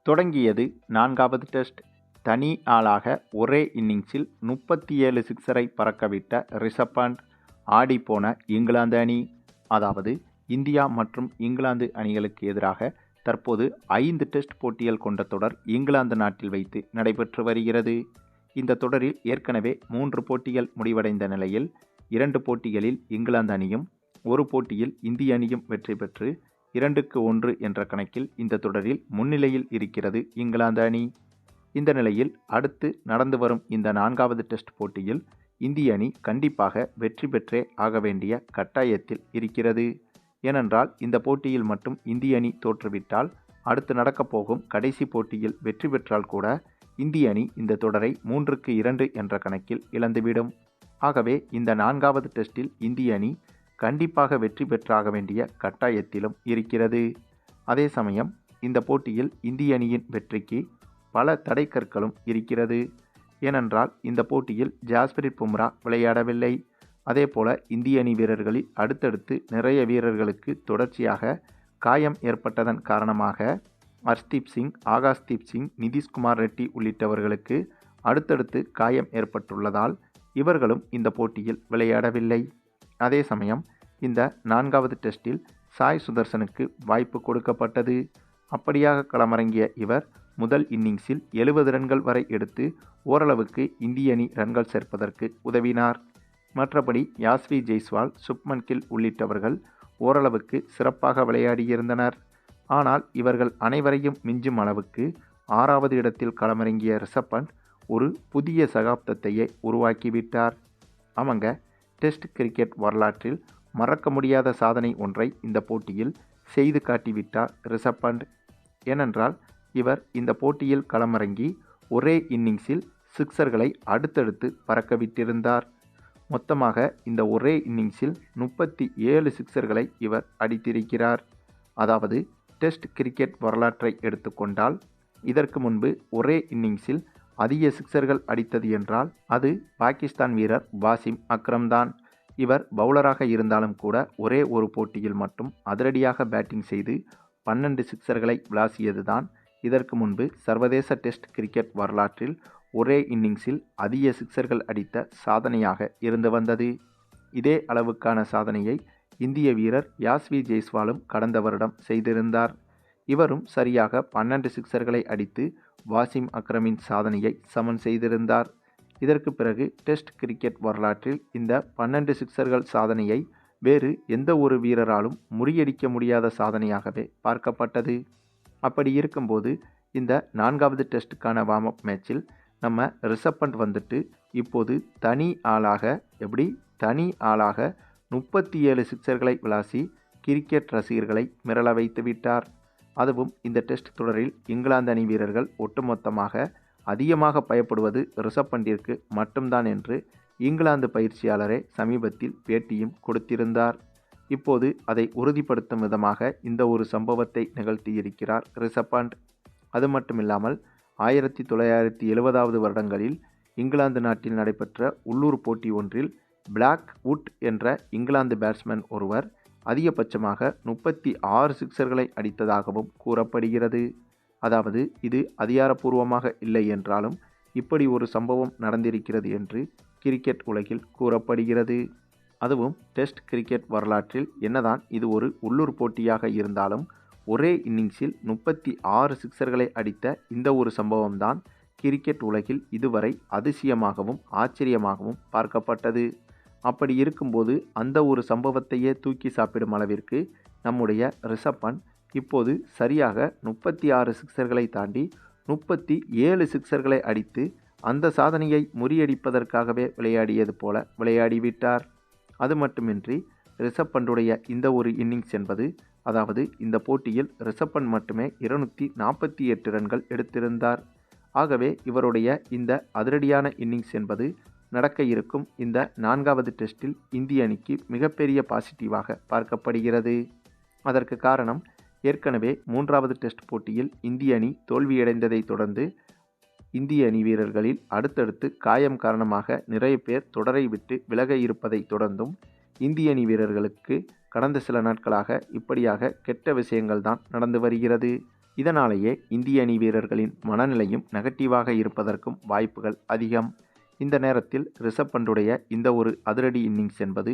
தொடங்கியது 4வது டெஸ்ட். தனி ஆளாக ஒரே இன்னிங்ஸில் 37 சிக்ஸரை பறக்கவிட்ட ரிஷப் பண்ட். ஆடிப்போன இங்கிலாந்து அணி. அதாவது இந்தியா மற்றும் இங்கிலாந்து அணிகளுக்கு எதிராக தற்போது 5 டெஸ்ட் போட்டிகள் கொண்ட தொடர் இங்கிலாந்து நாட்டில் வைத்து நடைபெற்று வருகிறது. இந்த தொடரில் ஏற்கனவே 3 போட்டிகள் முடிவடைந்த நிலையில் 2 போட்டிகளில் இங்கிலாந்து அணியும் 1 போட்டியில் இந்திய அணியும் வெற்றி பெற்று 2-1 என்ற கணக்கில் இந்த தொடரில் முன்னிலையில் இருக்கிறது இங்கிலாந்து அணி. இந்த நிலையில் அடுத்து நடந்து வரும் இந்த 4வது டெஸ்ட் போட்டியில் இந்திய அணி கண்டிப்பாக வெற்றி பெற்றே ஆக வேண்டிய கட்டாயத்தில் இருக்கிறது. ஏனென்றால் இந்த போட்டியில் மட்டும் இந்திய அணி தோற்றுவிட்டால் அடுத்து நடக்கப் போகும் கடைசி போட்டியில் வெற்றி பெற்றால் கூட இந்திய அணி இந்த தொடரை 3-2 என்ற கணக்கில் இழந்துவிடும். ஆகவே இந்த 4வது டெஸ்டில் இந்திய அணி கண்டிப்பாக வெற்றி பெற்றாக வேண்டிய கட்டாயத்திலும் இருக்கிறது. அதே சமயம் இந்த போட்டியில் இந்திய அணியின் வெற்றிக்கு பல தடைக்கற்களும் இருக்கிறது. ஏனென்றால் இந்த போட்டியில் ஜாஸ்பிரிட் பும்ரா விளையாடவில்லை. அதேபோல இந்திய அணி வீரர்களில் அடுத்தடுத்து நிறைய வீரர்களுக்கு தொடர்ச்சியாக காயம் ஏற்பட்டதன் காரணமாக ஹர்ஷ்தீப் சிங், ஆகாஷ்தீப் சிங், நிதிஷ்குமார் ரெட்டி உள்ளிட்டவர்களுக்கு அடுத்தடுத்து காயம் ஏற்பட்டுள்ளதால் இவர்களும் இந்த போட்டியில் விளையாடவில்லை. அதே சமயம் இந்த 4வது டெஸ்டில் சாய் சுதர்சனுக்கு வாய்ப்பு கொடுக்கப்பட்டது. அப்படியாக களமிறங்கிய இவர் முதல் இன்னிங்ஸில் 70 ரன்கள் வரை எடுத்து ஓரளவுக்கு இந்திய அணி ரன்கள் சேர்ப்பதற்கு உதவினார். மற்றபடி யாஸ்வி ஜெய்ஸ்வால், சுப்மன் கில் உள்ளிட்டவர்கள் ஓரளவுக்கு சிறப்பாக விளையாடியிருந்தனர். ஆனால் இவர்கள் அனைவரையும் மிஞ்சும் அளவுக்கு 6வது இடத்தில் களமிறங்கிய ரிஷப் பண்ட் ஒரு புதிய சகாப்தத்தையே உருவாக்கிவிட்டார். அவங்க டெஸ்ட் கிரிக்கெட் வரலாற்றில் மறக்க முடியாத சாதனை ஒன்றை இந்த போட்டியில் செய்து காட்டிவிட்டார் ரிஷப் பண்ட். ஏனென்றால் இவர் இந்த போட்டியில் களமிறங்கி ஒரே இன்னிங்ஸில் சிக்ஸர்களை அடுத்தடுத்து பறக்கவிட்டிருந்தார். மொத்தமாக இந்த ஒரே இன்னிங்ஸில் 37 சிக்ஸர்களை இவர் அடித்திருக்கிறார். அதாவது டெஸ்ட் கிரிக்கெட் வரலாற்றை எடுத்துக்கொண்டால் இதற்கு முன்பு ஒரே இன்னிங்ஸில் அதிக சிக்ஸர்கள் அடித்தது என்றால் அது பாகிஸ்தான் வீரர் வாசிம் அக்ரம் தான். இவர் பவுலராக இருந்தாலும் கூட ஒரே ஒரு போட்டியில் மட்டும் அதிரடியாக பேட்டிங் செய்து 12 சிக்ஸர்களை விளாசியது தான் இதற்கு முன்பு சர்வதேச டெஸ்ட் கிரிக்கெட் வரலாற்றில் ஒரே இன்னிங்ஸில் அதிக சிக்ஸர்கள் அடித்த சாதனையாக இருந்து வந்தது. இதே அளவுக்கான சாதனையை இந்திய வீரர் யாஸ்வி ஜெய்ஸ்வாலும் கடந்த வருடம் செய்திருந்தார். இவரும் சரியாக 12 சிக்ஸர்களை அடித்து வாசிம் அக்ரமின் சாதனையை சமன் செய்திருந்தார். இதற்கு பிறகு டெஸ்ட் கிரிக்கெட் வரலாற்றில் இந்த 12 சிக்ஸர்கள் சாதனையை வேறு எந்த ஒரு வீரராலும் முறியடிக்க முடியாத சாதனையாகவே பார்க்கப்பட்டது. அப்படி இருக்கும்போது இந்த 4வது டெஸ்ட்டுக்கான வார்ம் அப் மேட்சில் நம்ம ரிஷப் பண்ட் வந்துட்டு இப்போது தனி ஆளாக 37 சிக்ஸர்களை விளாசி கிரிக்கெட் ரசிகர்களை மிரள வைத்து விட்டார். அதுவும் இந்த டெஸ்ட் தொடரில் இங்கிலாந்து அணி வீரர்கள் ஒட்டுமொத்தமாக அதிகமாக பயப்படுவது ரிஷப் பண்டிற்கு மட்டும்தான் என்று இங்கிலாந்து பயிற்சியாளரே சமீபத்தில் பேட்டியும் கொடுத்திருந்தார். இப்போது அதை உறுதிப்படுத்தும் விதமாக இந்த ஒரு சம்பவத்தை நிகழ்த்தியிருக்கிறார் ரிஷப் பண்ட். அது மட்டுமில்லாமல் 1970வது வருடங்களில் இங்கிலாந்து நாட்டில் நடைபெற்ற உள்ளூர் போட்டி ஒன்றில் பிளாக் வுட் என்ற இங்கிலாந்து பேட்ஸ்மேன் ஒருவர் அதிகபட்சமாக 36 சிக்ஸர்களை அடித்ததாகவும் கூறப்படுகிறது. அதாவது இது அதிகாரப்பூர்வமாக இல்லை என்றாலும் இப்படி ஒரு சம்பவம் நடந்திருக்கிறது என்று கிரிக்கெட் உலகில் கூறப்படுகிறது. அதுவும் டெஸ்ட் கிரிக்கெட் வரலாற்றில் என்னதான் இது ஒரு உள்ளூர் போட்டியாக இருந்தாலும் ஒரே இன்னிங்ஸில் 36 சிக்ஸர்களை அடித்த இந்த ஒரு சம்பவம்தான் கிரிக்கெட் உலகில் இதுவரை அதிசயமாகவும் ஆச்சரியமாகவும் பார்க்கப்பட்டது. அப்படி இருக்கும்போது அந்த ஒரு சம்பவத்தையே தூக்கி சாப்பிடும் அளவிற்கு நம்முடைய ரிஷப் பண்ட் இப்போது சரியாக 36 சிக்ஸர்களை தாண்டி 37 சிக்ஸர்களை அடித்து அந்த சாதனையை முறியடிப்பதற்காகவே விளையாடியது போல விளையாடிவிட்டார். அது மட்டுமின்றி ரிஷப் பண்டுடைய இந்த ஒரு இன்னிங்ஸ் என்பது, அதாவது இந்த போட்டியில் ரிஷப் பண்ட் மட்டுமே 248 ரன்கள் எடுத்திருந்தார். ஆகவே இவருடைய இந்த அதிரடியான இன்னிங்ஸ் என்பது நடக்க இருக்கும் இந்த 4வது டெஸ்டில் இந்திய அணிக்கு மிகப்பெரிய பாசிட்டிவாக பார்க்கப்படுகிறது. அதற்கு காரணம் ஏற்கனவே 3வது டெஸ்ட் போட்டியில் இந்திய அணி தோல்வியடைந்ததை தொடர்ந்து இந்திய அணி வீரர்களில் அடுத்தடுத்து காயம் காரணமாக நிறைய பேர் தொடரை விட்டு விலக இருப்பதை தொடர்ந்தும் இந்திய அணி வீரர்களுக்கு கடந்த சில நாட்களாக இப்படியாக கெட்ட விஷயங்கள் தான் நடந்து வருகிறது. இதனாலேயே இந்திய அணி வீரர்களின் மனநிலையும் நெகட்டிவாக இருப்பதற்கும் வாய்ப்புகள் அதிகம். இந்த நேரத்தில் ரிஷப் பண்டுடைய இந்த ஒரு அதிரடி இன்னிங்ஸ் என்பது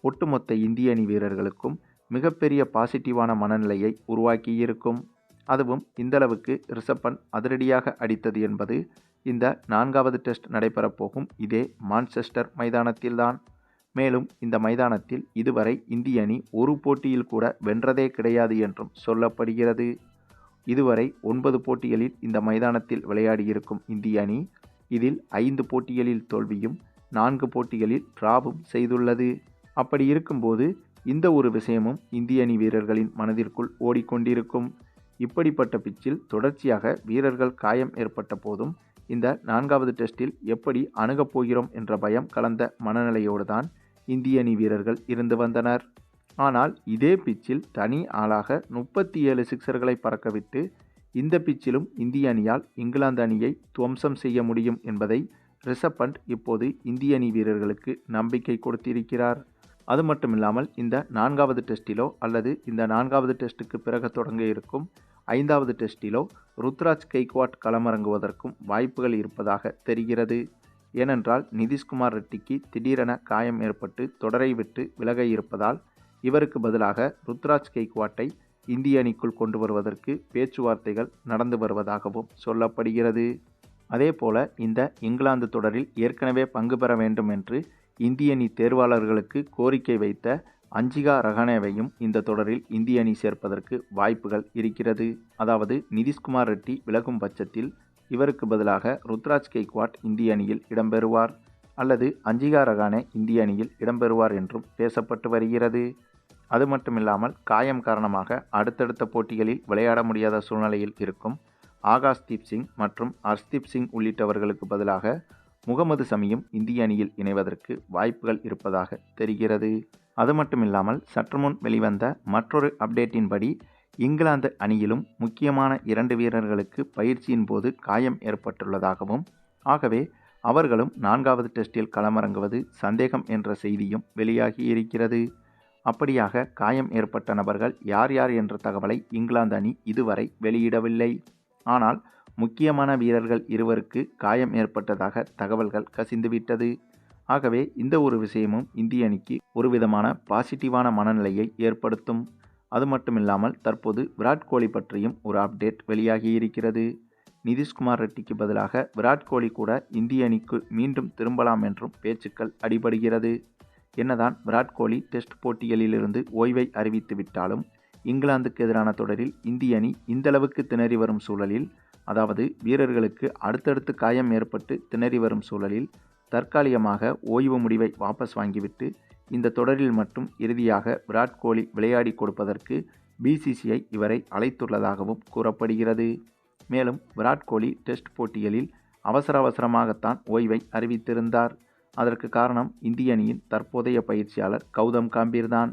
ஒட்டுமொத்த இந்திய அணி வீரர்களுக்கும் மிகப்பெரிய பாசிட்டிவான மனநிலையை உருவாக்கியிருக்கும். அதுவும் இந்தளவுக்கு ரிஷப் பண்ட் அதிரடியாக அடித்தது என்பது இந்த 4வது டெஸ்ட் நடைபெறப்போகும் இதே மான்செஸ்டர் மைதானத்தில்தான். மேலும் இந்த மைதானத்தில் இதுவரை இந்திய அணி ஒரு போட்டியில் கூட வென்றதே கிடையாது என்றும் சொல்லப்படுகிறது. இதுவரை 9 போட்டிகளில் இந்த மைதானத்தில் விளையாடியிருக்கும் இந்திய அணி இதில் 5 போட்டிகளில் தோல்வியும் 4 போட்டிகளில் டிராவும் செய்துள்ளது. அப்படி இருக்கும்போது இந்த ஒரு விஷயமும் இந்திய அணி வீரர்களின் மனதிற்குள் ஓடிக்கொண்டிருக்கும். இப்படிப்பட்ட பிச்சில் தொடர்ச்சியாக வீரர்கள் காயம் ஏற்பட்ட போதும் இந்த 4வது டெஸ்டில் எப்படி அணுகப் போகிறோம் என்ற பயம் கலந்த மனநிலையோடு தான் இந்திய அணி வீரர்கள் இருந்து வந்தனர். ஆனால் இதே பிச்சில் தனி ஆளாக 37 சிக்சர்களை பறக்கவிட்டு இந்த பிச்சிலும் இந்திய அணியால் இங்கிலாந்து அணியை துவம்சம் செய்ய முடியும் என்பதை ரிஷப் பண்ட் இப்போது இந்திய அணி வீரர்களுக்கு நம்பிக்கை கொடுத்திருக்கிறார். அது மட்டுமில்லாமல் இந்த 4வது டெஸ்டிலோ அல்லது இந்த 4வது டெஸ்ட்டுக்கு பிறகு தொடங்க இருக்கும் 5வது டெஸ்டிலோ ருத்ராஜ் கெய்க்வாட் களமிறங்குவதற்கும் வாய்ப்புகள் இருப்பதாக தெரிகிறது. ஏனென்றால் நிதிஷ்குமார் ரெட்டிக்கு திடீரென காயம் ஏற்பட்டு தொடரை விட்டு விலக இருப்பதால் இவருக்கு பதிலாக ருத்ராஜ் கெய்க்வாட்டை இந்திய அணிக்குள் கொண்டு வருவதற்கு பேச்சுவார்த்தைகள் நடந்து வருவதாகவும் சொல்லப்படுகிறது. அதேபோல இந்த இங்கிலாந்து தொடரில் ஏற்கனவே பங்கு பெற வேண்டும் என்று இந்திய அணி தேர்வாளர்களுக்கு கோரிக்கை வைத்த அஞ்சிகா ரஹானேவையும் இந்த தொடரில் இந்திய அணி சேர்ப்பதற்கு வாய்ப்புகள் இருக்கிறது. அதாவது நிதிஷ்குமார் ரெட்டி விலகும் பட்சத்தில் இவருக்கு பதிலாக ருத்ராஜ் கெய்க்வாட் இந்திய அணியில் இடம்பெறுவார் அல்லது அஞ்சிகா ரஹானே இந்திய அணியில் இடம்பெறுவார் என்றும் பேசப்பட்டு வருகிறது. அது மட்டுமில்லாமல் காயம் காரணமாக அடுத்தடுத்த போட்டிகளில் விளையாட முடியாத சூழ்நிலையில் இருக்கும் ஆகாஷ்தீப் சிங் மற்றும் ஹர்ஷ்தீப் சிங் உள்ளிட்டவர்களுக்கு பதிலாக முகமது சமியும் இந்திய அணியில் இணைவதற்கு வாய்ப்புகள் இருப்பதாக தெரிகிறது. அது மட்டுமில்லாமல் சற்று முன் வெளிவந்த மற்றொரு அப்டேட்டின்படி இங்கிலாந்து அணியிலும் முக்கியமான 2 வீரர்களுக்கு பயிற்சியின் போது காயம் ஏற்பட்டுள்ளதாகவும் ஆகவே அவர்களும் 4வது டெஸ்டில் களமிறங்குவது சந்தேகம் என்ற செய்தியும் வெளியாகி இருக்கிறது. அப்படியாக காயம் ஏற்பட்ட நபர்கள் யார் யார் என்ற தகவலை இங்கிலாந்து அணி இதுவரை வெளியிடவில்லை. ஆனால் முக்கியமான வீரர்கள் 2 காயம் ஏற்பட்டதாக தகவல்கள் கசிந்துவிட்டது. ஆகவே இந்த ஒரு விஷயமும் இந்திய அணிக்கு ஒரு விதமான பாசிட்டிவான மனநிலையை ஏற்படுத்தும். அது மட்டுமில்லாமல் தற்போது விராட் கோலி பற்றியும் ஒரு அப்டேட் வெளியாகி இருக்கிறது. நிதிஷ்குமார் ரெட்டிக்கு பதிலாக விராட் கோலி கூட இந்திய அணிக்கு மீண்டும் திரும்பலாம் என்றும் பேச்சுக்கள் அடிபடுகிறது. என்னதான் விராட் கோலி டெஸ்ட் போட்டிகளிலிருந்து ஓய்வை அறிவித்து விட்டாலும் இங்கிலாந்துக்கு எதிரான தொடரில் இந்திய அணி இந்தளவுக்கு திணறி வரும் சூழலில், அதாவது வீரர்களுக்கு அடுத்தடுத்து காயம் ஏற்பட்டு திணறி வரும் சூழலில் தற்காலிகமாக ஓய்வு முடிவை வாபஸ் வாங்கிவிட்டு இந்த தொடரில் மட்டும் இறுதியாக விராட் கோலி விளையாடி கொடுப்பதற்கு பிசிசிஐ இவரை அழைத்துள்ளதாகவும் கூறப்படுகிறது. மேலும் விராட் கோலி டெஸ்ட் போட்டிகளில் அவசரமாகத்தான் ஓய்வை அறிவித்திருந்தார். அதற்கு காரணம் இந்திய அணியின் தற்போதைய பயிற்சியாளர் கௌதம் காம்பீர் தான்.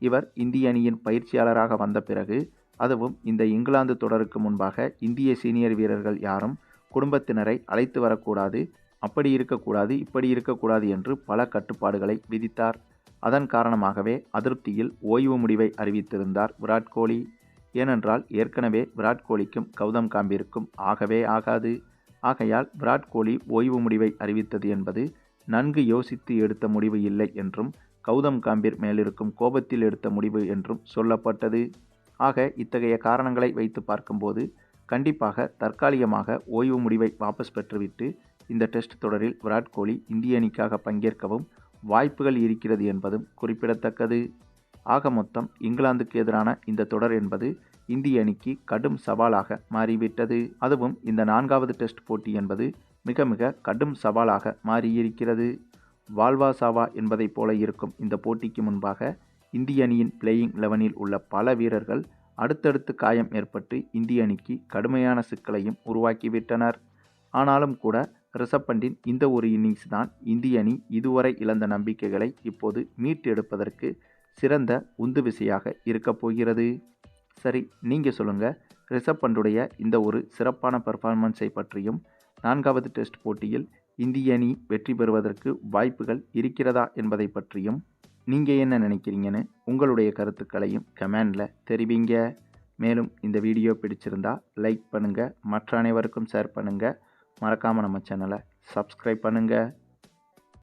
இவர் இந்திய அணியின் பயிற்சியாளராக வந்த பிறகு, அதுவும் இந்த இங்கிலாந்து தொடருக்கு முன்பாக இந்திய சீனியர் வீரர்கள் யாரும் குடும்பத்தினரை அழைத்து வரக்கூடாது, அப்படி இருக்கக்கூடாது, இப்படி இருக்கக்கூடாது என்று பல கட்டுப்பாடுகளை விதித்தார். அதன் காரணமாகவே அதிருப்தியில் ஓய்வு முடிவை அறிவித்திருந்தார் விராட் கோலி. ஏனென்றால் ஏற்கனவே விராட் கோலிக்கும் கௌதம் காம்பீருக்கும் ஆகவே ஆகாது. ஆகையால் விராட் கோலி ஓய்வு முடிவை அறிவித்தது என்பது நன்கு யோசித்து எடுத்த முடிவு இல்லை என்றும் கௌதம் காம்பீர் மேலிருக்கும் கோபத்தில் எடுத்த முடிவு என்றும் சொல்லப்பட்டது. ஆக இத்தகைய காரணங்களை வைத்து பார்க்கும்போது கண்டிப்பாக தற்காலிகமாக ஓய்வு முடிவை வாபஸ் பெற்றுவிட்டு இந்த டெஸ்ட் தொடரில் விராட் கோலி இந்திய அணிக்காக பங்கேற்கவும் வாய்ப்புகள் இருக்கிறது என்பதும் குறிப்பிடத்தக்கது. ஆக மொத்தம் இங்கிலாந்துக்கு எதிரான இந்த தொடர் என்பது இந்திய அணிக்கு கடும் சவாலாக மாறிவிட்டது. அதுவும் இந்த 4வது டெஸ்ட் போட்டி என்பது மிக மிக கடும் சவாலாக மாறியிருக்கிறது. வாழ்வா சாவா என்பதைப் போல இருக்கும் இந்த போட்டிக்கு முன்பாக இந்திய அணியின் பிளேயிங் 11இல் உள்ள பல வீரர்கள் அடுத்தடுத்து காயம் ஏற்பட்டு இந்திய அணிக்கு கடுமையான சிக்கலையும் உருவாக்கிவிட்டனர். ஆனாலும் கூட ரிஷப் பண்டின் இந்த ஒரு இன்னிங்ஸ் தான் இந்திய அணி இதுவரை இழந்த நம்பிக்கைகளை இப்போது மீட்டெடுப்பதற்கு சிறந்த உந்து விசையாக இருக்கப் போகிறது. சரி, நீங்கள் சொல்லுங்கள், ரிஷப் பண்டுடைய இந்த ஒரு சிறப்பான பெர்ஃபார்மன்ஸை பற்றியும் 4வது டெஸ்ட் போட்டியில் இந்திய அணி வெற்றி பெறுவதற்கு வாய்ப்புகள் இருக்கிறதா என்பதை பற்றியும் நீங்கள் என்ன நினைக்கிறீங்கன்னு உங்களுடைய கருத்துக்களையும் கமெண்டில் தெரிவிங்க. மேலும் இந்த வீடியோ பிடிச்சிருந்தா லைக் பண்ணுங்கள், மற்ற அனைவருக்கும் ஷேர் பண்ணுங்கள். மறக்காமல் நம்ம சேனலை சப்ஸ்கிரைப் பண்ணுங்கள்.